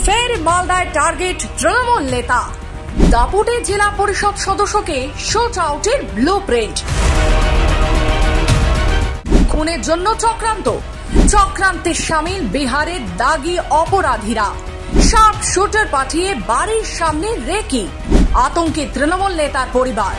ফের মালদায় টার্গেট তৃণমূল নেতা। দাপুটে জেলা পরিষদ সদস্যকে শুট আউটের ব্লুপ্রিন্ট। খুনের জন্য চক্রান্তে সামিল বিহারের দাগী অপরাধীরা। শার্প শুটার পাঠিয়ে বাড়ির সামনে রেকি। আতঙ্কে তৃণমূল নেতার পরিবার।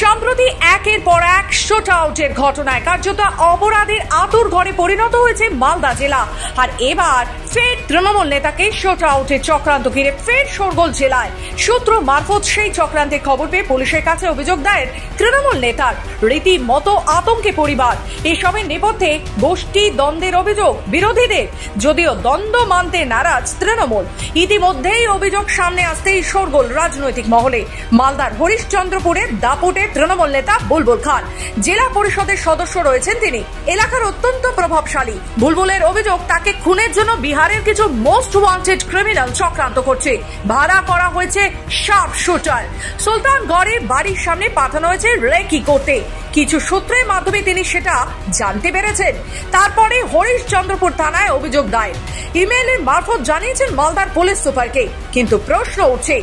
সম্প্রতি একের পর এক শুট আউটের ঘটনায় কার্যত অপরাধের আতুর ঘরে পরিণত হয়েছে মালদা জেলা। আর এবার ফের তৃণমূল নেতাকে শুট আউটের চক্রান্ত ঘিরে ফের শোরগোল জেলায়। সূত্র মারফত সেই চক্রান্তের খবর পেয়ে পুলিশের কাছে অভিযোগ দায়ের তৃণমূল নেতার। রীতিমতো আতঙ্কে পরিবার। এসবের নেপথ্যে গোষ্ঠী দ্বন্দ্বের অভিযোগ বিরোধীদের, যদিও দ্বন্দ্ব মানতে নারাজ তৃণমূল। ইতিমধ্যেই অভিযোগ সামনে আসতেই শোরগোল রাজনৈতিক মহলে। মালদার হরিশ্চন্দ্রপুরের দাপুটে তৃণমূল নেতা বুলবুল খান জেলা পরিষদের সদস্য রয়েছেন তিনি। এলাকার অত্যন্ত প্রভাবশালী। বুলবুলের অভিযোগ, তাকে খুনের জন্য বিহারের কিছু মোস্ট ওয়ান্টেড ক্রিমিনাল চক্রান্ত করছে। ভাড়া করা হয়েছে শার্প শুটার। সুলতানগড়ে বাড়ির সামনে পাঠানো হয়েছে রেকি করতে। কিছু সূত্রের মাধ্যমে তিনি সেটা জানতে পেরেছেন। তারপরে হরিশ্চন্দ্রপুর থানায় অভিযোগ দায়ের। ইমেইলের মারফত জানিয়েছেন মালদার পুলিশ সুপারকে। কিন্তু প্রশ্ন উঠছে,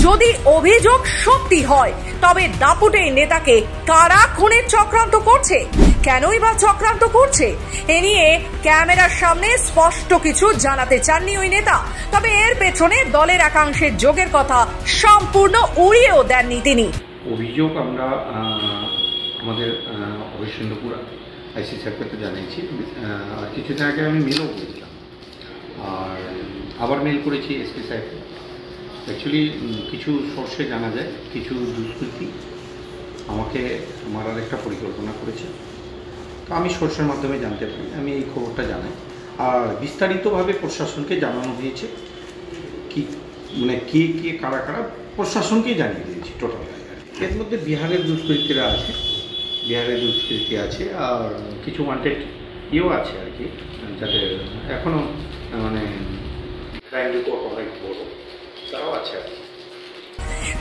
যদি অভিযোগ সত্যি হয় তবে দাপুটে নেতাকে কারা খুনের চক্রান্ত করছে, কেনই বা চক্রান্ত করছে? এ নিয়ে ক্যামেরার সামনে স্পষ্ট কিছু জানাতে চাননি ওই নেতা। তবে এর পেছনে দলের একাংশের যোগের কথা সম্পূর্ণ উড়িয়েও দেননি তিনি। অভিযোগ আমরা আমাদের হরিশ্চন্দ্রপুর আইসি স্যারকে তো জানিয়েছি, আর কিছুদিন আগে আমি মেলও করেছিলাম, আর আবার মেল করেছি এসপি সাহেবকে। অ্যাকচুয়ালি কিছু সোর্সে জানা যায় কিছু দুষ্কৃতী আমাকে মারার একটা পরিকল্পনা করেছে। তো আমি সোর্সের মাধ্যমে জানতে পারি, আমি এই খবরটা জানাই। আর বিস্তারিতভাবে প্রশাসনকে জানানো হয়েছে, কি মানে কে কারা প্রশাসনকেই জানিয়ে দিয়েছি টোটাল। এর মধ্যে বিহারের দুষ্কৃতীরা আছে, দুষ্কৃতী আছে, আর কিছু ওয়ান্টেড ইয়েও আছে আর কি, যাদের এখনও মানে ক্রাইম রিপোর্ট অনেক বড়, তারাও আছে আর কি।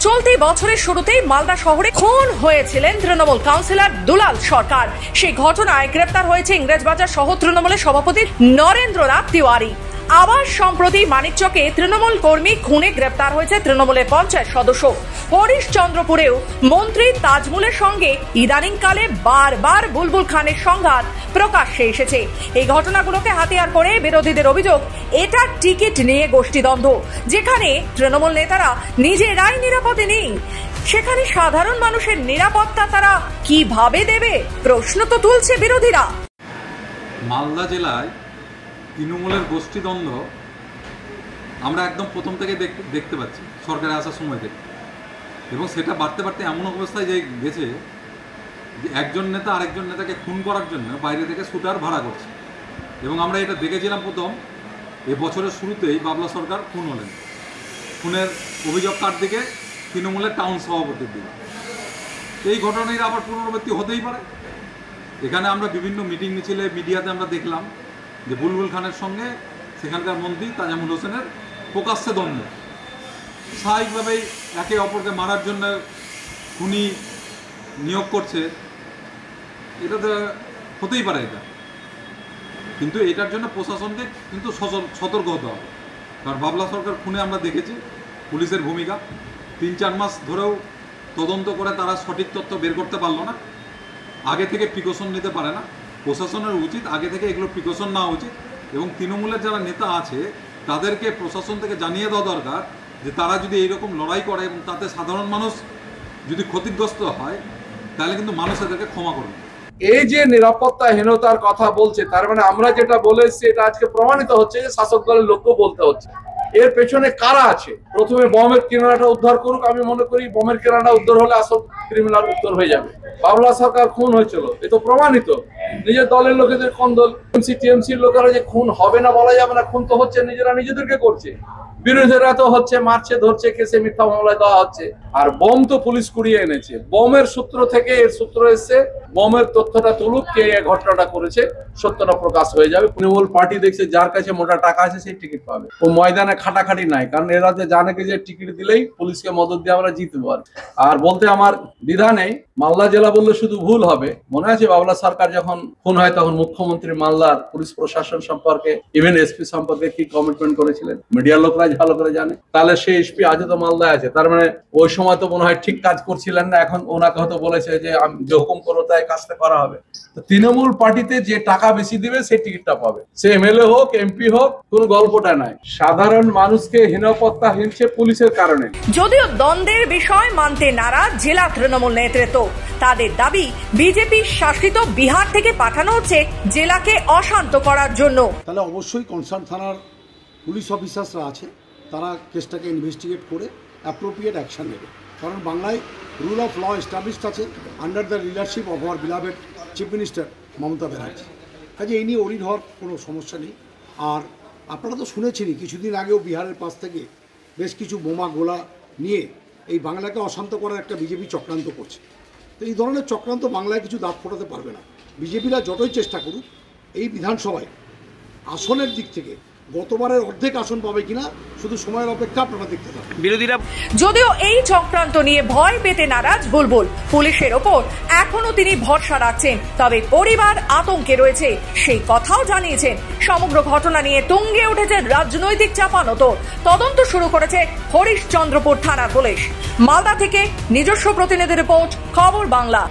চলতি বছরের শুরুতেই মালদা শহরে খুন হয়েছিলেন তৃণমূল কাউন্সিলর দুলাল সরকার। সেই ঘটনায় গ্রেপ্তার হয়েছে ইংরেজবাজার শহর তৃণমূলের সভাপতি নরেন্দ্রনাথ তিওয়ারি। আবার সম্প্রতি মানিকচকে তৃণমূল কর্মী খুনে গ্রেপ্তার হয়েছে তৃণমূলের পঞ্চায়েত সদস্য। হরিশ্চন্দ্রপুরেও মন্ত্রী তাজমুলের সঙ্গে ইদানিংকালে বারবার বুলবুল খানের সংঘাত প্রকাশ্যে এসেছে। এই ঘটনাগুলোকে হাতিয়ার করে বিরোধীদের অভিযোগ, এটা টিকিট নিয়ে গোষ্ঠীদ্বন্দ্ব। যেখানে তৃণমূল নেতারা নিজেরাই নিরাপদে নেই, সেখানে সাধারণ মানুষের নিরাপত্তা তারা কিভাবে দেবে, প্রশ্ন তো তুলছে বিরোধীরা। মালদা জেলায় তৃণমূলের গোষ্ঠীদ্বন্দ্ব আমরা একদম প্রথম থেকে দেখতে পাচ্ছি সরকারে আসার সময় থেকে, এবং সেটা বাড়তে বাড়তে এমন অবস্থায় যে গেছে যে একজন নেতা আরেকজন নেতাকে খুন করার জন্য বাইরে থেকে শুটার ভাড়া করছে। এবং আমরা এটা দেখেছিলাম প্রথম এ বছরের শুরুতেই বাবলা সরকার খুন হলেন। খুনের অভিযোগ কার দিকে? তৃণমূলের টাউন সভাপতির দিকে। এই ঘটনাটা আবার পুনরাবৃত্তি হতেই পারে। এখানে আমরা বিভিন্ন মিটিং মিছিলে মিডিয়াতে আমরা দেখলাম যে বুলবুল খানের সঙ্গে সেখানকার মন্ত্রী তাজামুল হোসেনের প্রকাশ্যে দ্বন্দ্ব। স্বাভাবিকভাবেই একে অপরকে মারার জন্য খুনি নিয়োগ করছে, এটা তো হতেই পারে এটা। কিন্তু এটার জন্য প্রশাসনকে কিন্তু সতর্ক হতে হবে। কারণ বাবলা সরকার খুনে আমরা দেখেছি পুলিশের ভূমিকা। 3-4 মাস ধরেও তদন্ত করে তারা সঠিক তথ্য বের করতে পারলো না। আগে থেকে প্রিকশন নিতে পারে না। প্রশাসনের উচিত আগে থেকে এগুলো প্রিকশন নেওয়া উচিত, এবং তৃণমূলের যারা নেতা আছে তাদেরকে প্রশাসন থেকে জানিয়ে দেওয়া দরকার যে তারা যদি এইরকম লড়াই করে এবং তাতে সাধারণ মানুষ যদি ক্ষতিগ্রস্ত হয় তাহলে কিন্তু মানুষ এদেরকে ক্ষমা করবে। এই যে নিরাপত্তাহীনতার কথা বলছে, তার মানে আমরা যেটা বলে এসেছি এটা আজকে প্রমাণিত হচ্ছে যে শাসক দলের লোকও বলতে হচ্ছে। এর পেছনে কারা আছে? প্রথমে বমের কিনারাটা উদ্ধার করুক। আমি মনে করি বমের কিনারাটা উদ্ধার হলে আসল ক্রিমিনাল উত্তর হয়ে যাবে। বাবলা সরকার খুন হয়েছিল, এ তো প্রমাণিত। নিজের দলের লোকেদের, কোন দল টিএমসির লোকেরা যে খুন হবে না বলা যাবে না, খুন তো হচ্ছে, নিজেরা নিজেদেরকে করছে। বিরোধীরা তো হচ্ছে, মারছে, ধরছে, কেসে মিথ্যা মামলায় দেওয়া হচ্ছে। আর বম তো পুলিশ কুড়িয়ে এনেছে। বমের সূত্র থেকে এর সূত্র এসছে, বমের তথ্যটা তুলুক, কে এই ঘটনাটা করেছে, সত্যটা প্রকাশ হয়ে যাবে। তৃণমূল পার্টি দেখছে যার কাছে মোটা টাকা আছে সেই টিকিট পাবে। ও ময়দানে খাটাখাটি নাই, কারণ এরা যে জানে যে টিকিট দিলেই পুলিশকে মদত দিয়ে আমরা জিততে পারি। আর বলতে আমার দ্বিধা নেই, মালদা জেলা বললে শুধু ভুল হবে। মনে আছে বাবলা সরকার যখন খুন হয় তখন মুখ্যমন্ত্রী মালদার পুলিশ প্রশাসন সম্পর্কে, ইভেন এসপি সম্পর্কে কি কমিটমেন্ট করেছিলেন মিডিয়ার লোকরা ভালো করে জানে। তাহলে সেই এসপি আজও তো মালদায় আছে, তার মানে ওই সময় তো মনে হয় ঠিক কাজ করছিলেন না, এখন ওনাকে হয়তো বলেছে যে আমি যে হুকুম করবো তাই কাজটা করা হবে। তো তৃণমূল পার্টিতে যে টাকা বেশি দিবে সে টিকিটটা পাবে, সে এমএলএ হোক এমপি হোক, কোন গল্পটা নাই। সাধারণ মানুষকে হীনপত্তা হিনছে পুলিশের কারণে। যদিও দ্বন্দ্বের বিষয় মানতে নারাজ জেলা তৃণমূল নেতৃত্ব, তাদের দাবি বিজেপি শাসিত বিহার থেকে পাঠানো হচ্ছে জেলাকে অশান্ত করার জন্য। তাহলে অবশ্যই কনসার্ন থানার পুলিশ অফিসার্সরা আছে, তারা কেসটাকে ইনভেস্টিগেট করে অ্যাপ্রোপ্রিয়েট অ্যাকশন নেবে। কারণ বাংলায় রুল অফ ল এস্টাবলিশড আছে under the leadership of our beloved chief minister Mamata Banerjee. কাজে এই নিয়ে অরিড হওয়ার কোনো সমস্যা নেই। আর আপনারা তো শুনেছেনই কিছুদিন আগেও বিহারের পাশ থেকে বেশ কিছু বোমা গোলা নিয়ে এই বাংলাকে অশান্ত করার একটা বিজেপি চক্রান্ত করছে। তো এই ধরনের চক্রান্ত বাংলায় কিছু দাঁত ফোটাতে পারবে না। বিজেপিরা যতই চেষ্টা করুক এই বিধানসভায় আসনের দিক থেকে গতবারের অর্ধেক আসন পাবে কিনা শুধু সময়ের অপেক্ষা, আপনারা দেখতে পাবেন। বিরোধীরা যদিও এই চক্রান্ত নিয়ে ভয় পেতে নারাজ বুলবুল, পুলিশের ওপর এখনো তিনি ভরসা রাখছেন, তবে পরিবার আতঙ্কে রয়েছে সেই কথাও জানিয়েছেন। সমগ্র ঘটনা নিয়ে তুঙ্গে উঠেছে রাজনৈতিক চাপানোতর। তদন্ত শুরু করেছে হরিশ্চন্দ্রপুর থানার পুলিশ। মালদা থেকে নিজস্ব প্রতিনিধি রিপোর্ট, খবর বাংলা।